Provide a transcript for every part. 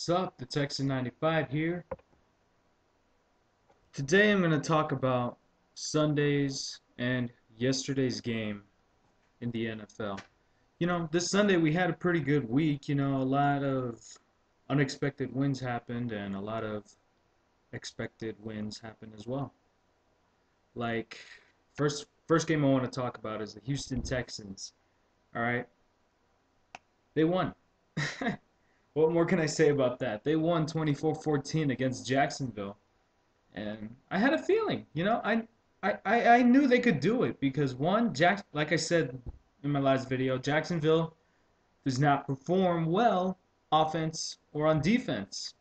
What's up? The Texan 95 here. Today I'm going to talk about Sunday's and yesterday's game in the NFL. This Sunday we had a pretty good week. A lot of unexpected wins happened and a lot of expected wins happened as well. Like first game I want to talk about is the Houston Texans. All right? They won. What more can I say about that? They won 24-14 against Jacksonville. And I had a feeling, I knew they could do it because one, like I said in my last video, Jacksonville does not perform well offense or on defense.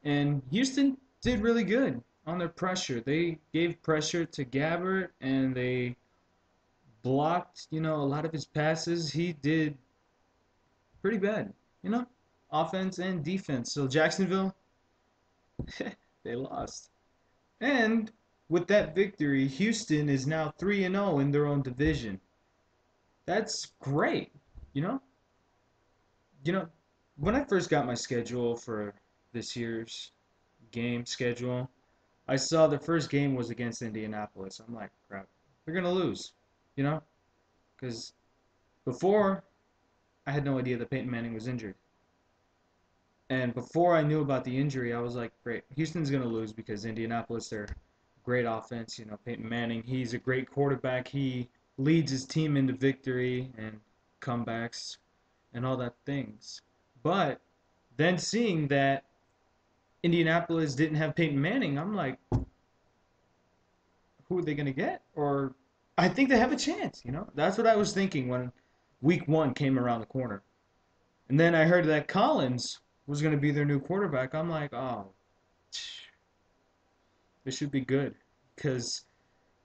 And Houston did really good on their pressure. They gave pressure to Gabbert and they blocked, a lot of his passes. He did pretty bad, offense and defense. So Jacksonville, they lost. And with that victory, Houston is now 3-0 in their own division. That's great, you know? You know, when I first got my schedule for this year's game schedule, I saw the first game was against Indianapolis. I'm like, crap, they're going to lose, you know? Because before, I had no idea that Peyton Manning was injured. And before I knew about the injury, I was like, great, Houston's going to lose because Indianapolis, they're great offense. Peyton Manning, he's a great quarterback. He leads his team into victory and comebacks and all that things. But then seeing that Indianapolis didn't have Peyton Manning, I'm like, who are they going to get? Or I think they have a chance. That's what I was thinking when week one came around the corner. And then I heard that Collins was going to be their new quarterback. I'm like, oh, this should be good. Because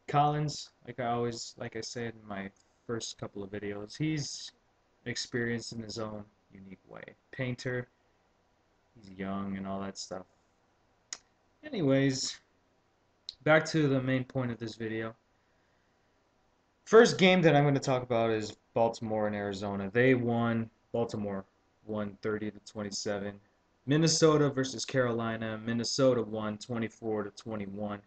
Collins, like I said in my first couple of videos, he's experienced in his own unique way. Painter, he's young and all that stuff. Anyways, back to the main point of this video. First game that I'm going to talk about is Baltimore and Arizona. Baltimore won 30-27. Minnesota versus Carolina. Minnesota won 24-21.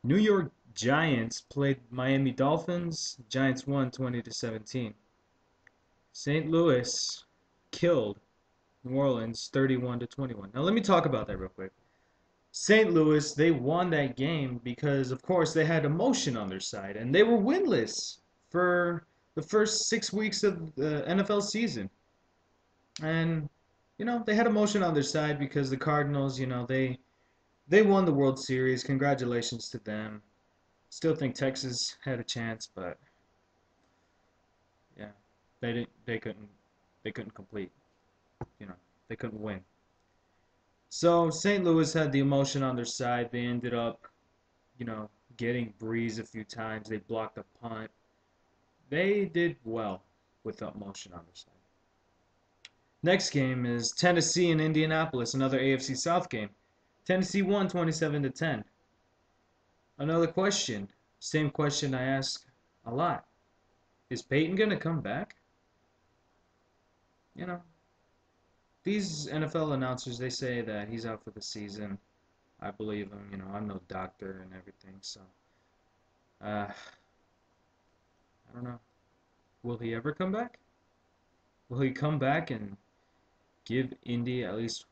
New York Giants played Miami Dolphins. Giants won 20-17. St. Louis killed New Orleans 31-21. Now let me talk about that real quick. St. Louis, they won that game because of course they had emotion on their side and they were winless for the first 6 weeks of the NFL season. And they had emotion on their side because the Cardinals, they won the World Series. Congratulations to them. Still think Texas had a chance, but yeah, they couldn't complete. They couldn't win. So St. Louis had the emotion on their side. They ended up, getting Breeze a few times. They blocked a punt. They did well with the emotion on their side. Next game is Tennessee and Indianapolis, another AFC South game. Tennessee won 27-10. Another question, same question I ask a lot. Is Peyton going to come back? These NFL announcers, they say that he's out for the season. I believe him. I'm no doctor and everything, so I don't know. Will he ever come back? Will he come back and give Indy at least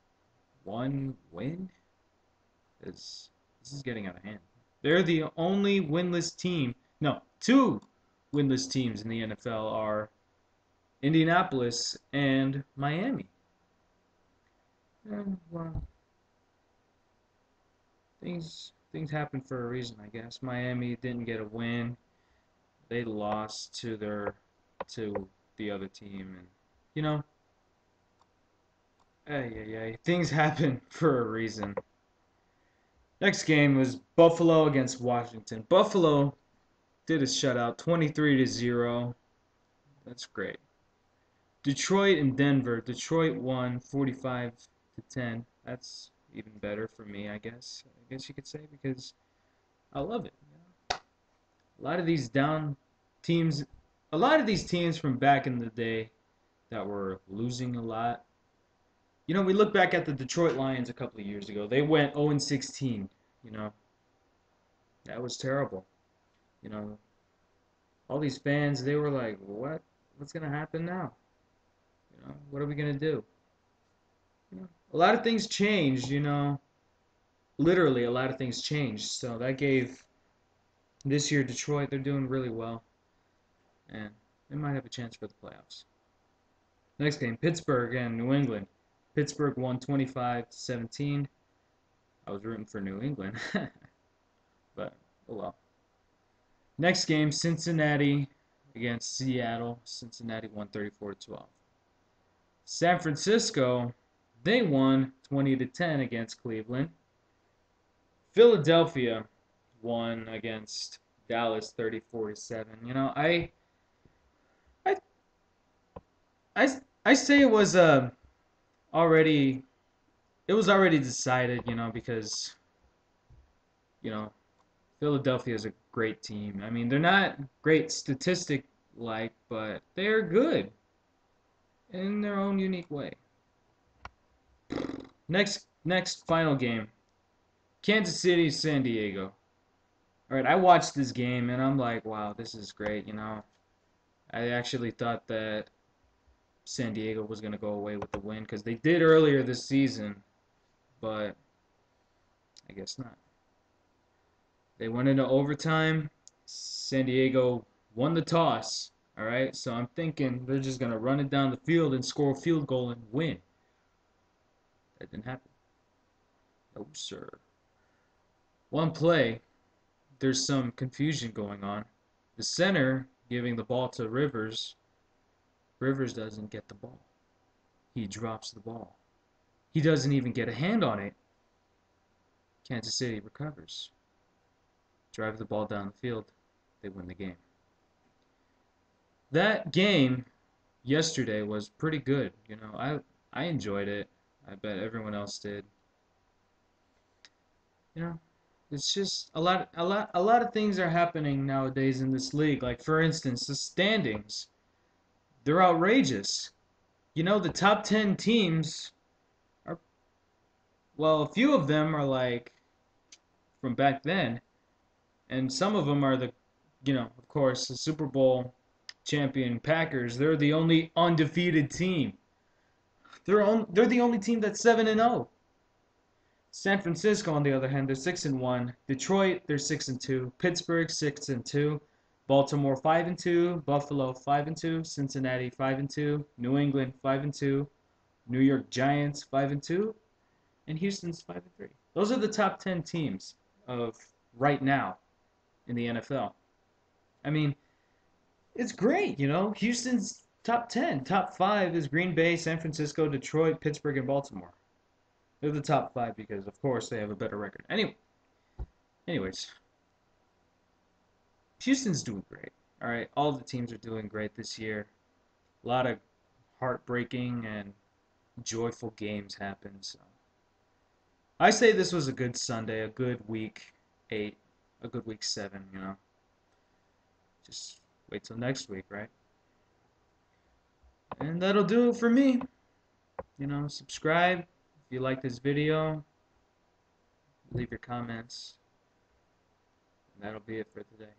one win? This is getting out of hand. They're the only winless team. No, two winless teams in the NFL are Indianapolis and Miami. And, well, things happen for a reason, I guess. Miami didn't get a win. They lost to the other team, and things happen for a reason. Next game was Buffalo against Washington. Buffalo did a shutout, 23-0. That's great. Detroit and Denver. Detroit won 45-10. That's even better for me, I guess. I guess you could say, because I love it. A lot of these teams from back in the day that were losing a lot, You know, we look back at the Detroit Lions a couple of years ago. They went 0-16. You know, that was terrible. You know, all these fans, they were like, "What? What's gonna happen now? You know, what are we gonna do?" You know, a lot of things changed. You know, literally a lot of things changed. So that gave this year Detroit, they're doing really well, and they might have a chance for the playoffs. Next game, Pittsburgh and New England. Pittsburgh won 25-17. I was rooting for New England, but oh well. Next game, Cincinnati against Seattle. Cincinnati won 34-12. San Francisco, they won 20-10 against Cleveland. Philadelphia won against Dallas 34-7. You know, I I say it was already it was already decided, you know, because you know, Philadelphia is a great team. I mean, they're not great statistic like, but they're good in their own unique way. Next final game. Kansas City, San Diego. All right, I watched this game and I'm like, wow, this is great, you know. I actually thought that San Diego was going to go away with the win because they did earlier this season, but I guess not. They went into overtime. San Diego won the toss. All right, so I'm thinking they're just going to run it down the field and score a field goal and win. That didn't happen. No, sir. One play, there's some confusion going on. The center giving the ball to Rivers. Rivers doesn't get the ball. He drops the ball. He doesn't even get a hand on it. Kansas City recovers. Drive the ball down the field. They win the game. That game yesterday was pretty good. You know, I enjoyed it. I bet everyone else did. You know, it's just a lot of things are happening nowadays in this league. Like for instance, the standings. They're outrageous. You know, the top 10 teams are, well, a few of them are like from back then, and some of them are the, you know, of course, the Super Bowl champion Packers. They're the only undefeated team. They're the only team that's 7-0. San Francisco, on the other hand, they're 6-1. Detroit, they're 6-2. Pittsburgh, 6-2. Baltimore, 5-2. Buffalo, 5-2. Cincinnati, 5-2. New England, 5-2. New York Giants, 5-2. And Houston's 5-3. Those are the top 10 teams of right now in the NFL. I mean, it's great, you know. Houston's top 10. Top 5 is Green Bay, San Francisco, Detroit, Pittsburgh, and Baltimore. They're the top 5 because, of course, they have a better record. Anyways, Houston's doing great. All right, all the teams are doing great this year. A lot of heartbreaking and joyful games happened. So I say this was a good Sunday, a good week 8, a good week 7. You know, just wait till next week, right? And that'll do it for me. You know, subscribe if you like this video. Leave your comments. And that'll be it for today.